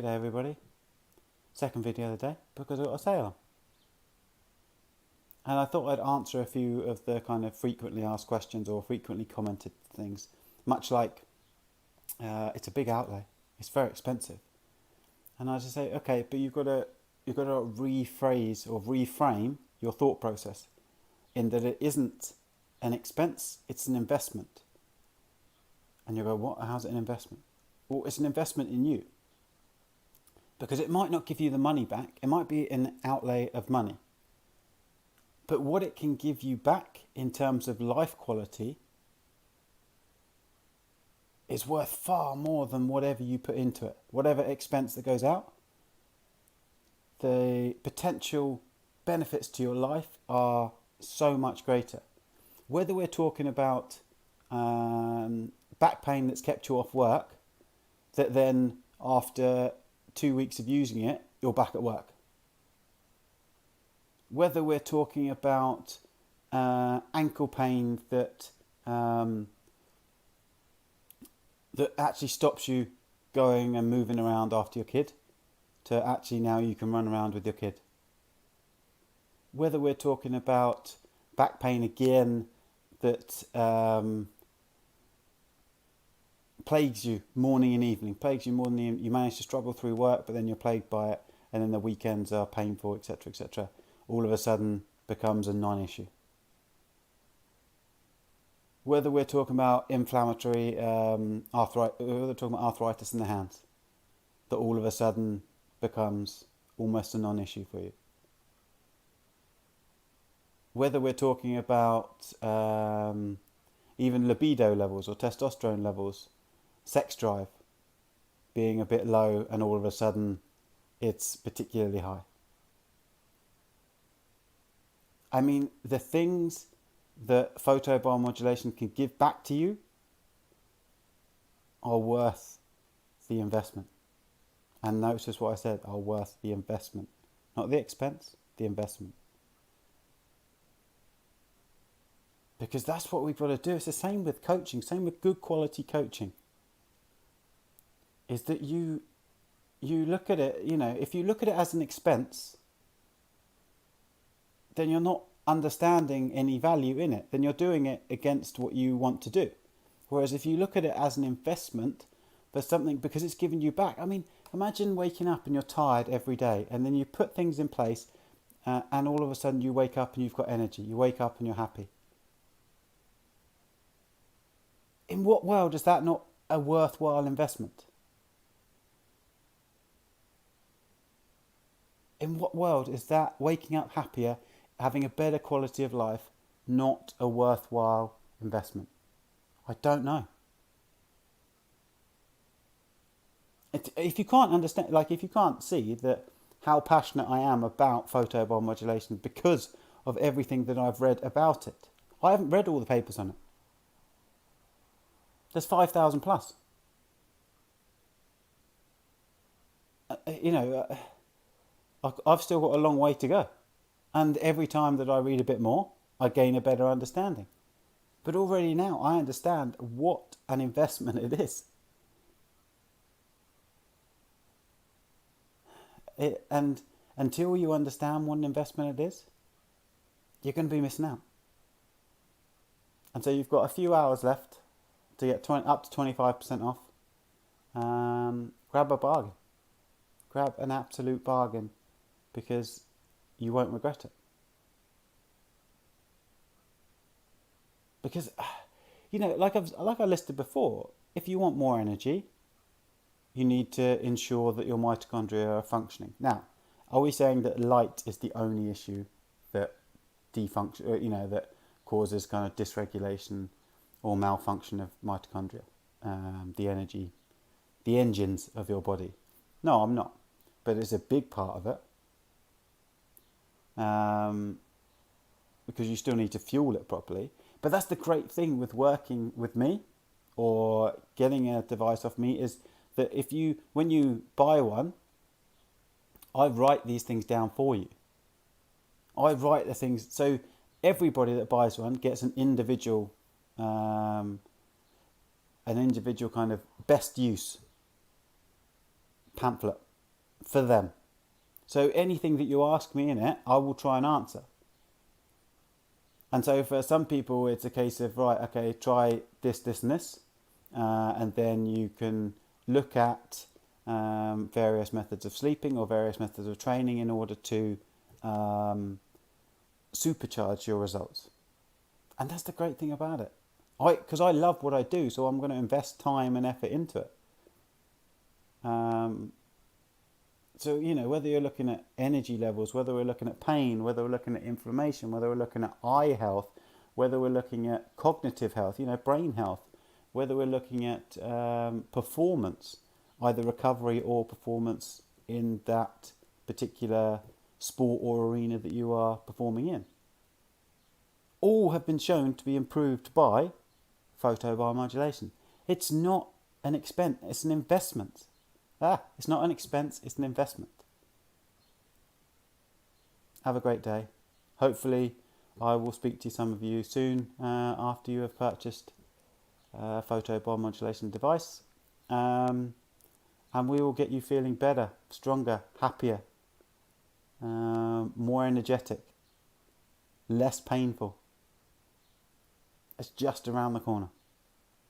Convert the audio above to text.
Good day everybody. Second video of the day because I've got a sale on. And I thought I'd answer a few of the kind of frequently asked questions or frequently commented things. Much like, it's a big outlay, it's very expensive. And I just say, okay, but you've got to rephrase or reframe your thought process in that it isn't an expense, it's an investment. And you go, what? How's it an investment? Well, it's an investment in you. Because it might not give you the money back. It might be an outlay of money. But what it can give you back in terms of life quality is worth far more than whatever you put into it. Whatever expense that goes out. The potential benefits to your life are so much greater. Whether we're talking about back pain that's kept you off work, that then after 2 weeks of using it, you're back at work. Whether we're talking about ankle pain that actually stops you going and moving around after your kid, to actually now you can run around with your kid. Whether we're talking about back pain again that plagues you morning and evening, you manage to struggle through work, but then you're plagued by it, and then the weekends are painful, etc., etc., all of a sudden becomes a non-issue. Whether we're talking about inflammatory arthritis in the hands, that all of a sudden becomes almost a non-issue for you. Whether we're talking about even libido levels or testosterone levels, sex drive being a bit low and all of a sudden it's particularly high. I mean, the things that photobiomodulation can give back to you are worth the investment. And notice what I said, are worth the investment. Not the expense, the investment. Because that's what we've got to do. It's the same with coaching, same with good quality coaching. Is that you look at it, if you look at it as an expense, then you're not understanding any value in it. Then you're doing it against what you want to do. Whereas if you look at it as an investment for something, because it's giving you back. I mean, imagine waking up and you're tired every day, and then you put things in place, and all of a sudden you wake up and you've got energy. You wake up and you're happy. In what world is that not a worthwhile investment? In what world is that waking up happier, having a better quality of life, not a worthwhile investment? I don't know. If you can't understand, if you can't see that how passionate I am about photobiomodulation because of everything that I've read about it. I haven't read all the papers on it. There's 5,000 plus. I've still got a long way to go. And every time that I read a bit more, I gain a better understanding. But already now, I understand what an investment it is. And until you understand what an investment it is, you're going to be missing out. And so you've got a few hours left to get up to 25% off. Grab a bargain. Grab an absolute bargain, because you won't regret it. Because, like I listed before, if you want more energy, you need to ensure that your mitochondria are functioning. Now, are we saying that light is the only issue that that causes kind of dysregulation or malfunction of mitochondria, the engines of your body? No, I'm not. But it's a big part of it. Because you still need to fuel it properly. But that's the great thing with working with me or getting a device off me, is that when you buy one, I write these things down for you. I write the things, so everybody that buys one gets an individual kind of best use pamphlet for them. So anything that you ask me in it, I will try and answer. And so for some people, it's a case of, right, okay, try this, this, and this. And then you can look at various methods of sleeping or various methods of training in order to supercharge your results. And that's the great thing about it. Because I love what I do, so I'm going to invest time and effort into it. So, whether you're looking at energy levels, whether we're looking at pain, whether we're looking at inflammation, whether we're looking at eye health, whether we're looking at cognitive health, brain health, whether we're looking at performance, either recovery or performance in that particular sport or arena that you are performing in, all have been shown to be improved by photobiomodulation. It's not an expense, it's an investment. It's not an expense, it's an investment. Have a great day. Hopefully I will speak to some of you soon after you have purchased a photobiomodulation device. And we will get you feeling better, stronger, happier, more energetic, less painful. It's just around the corner.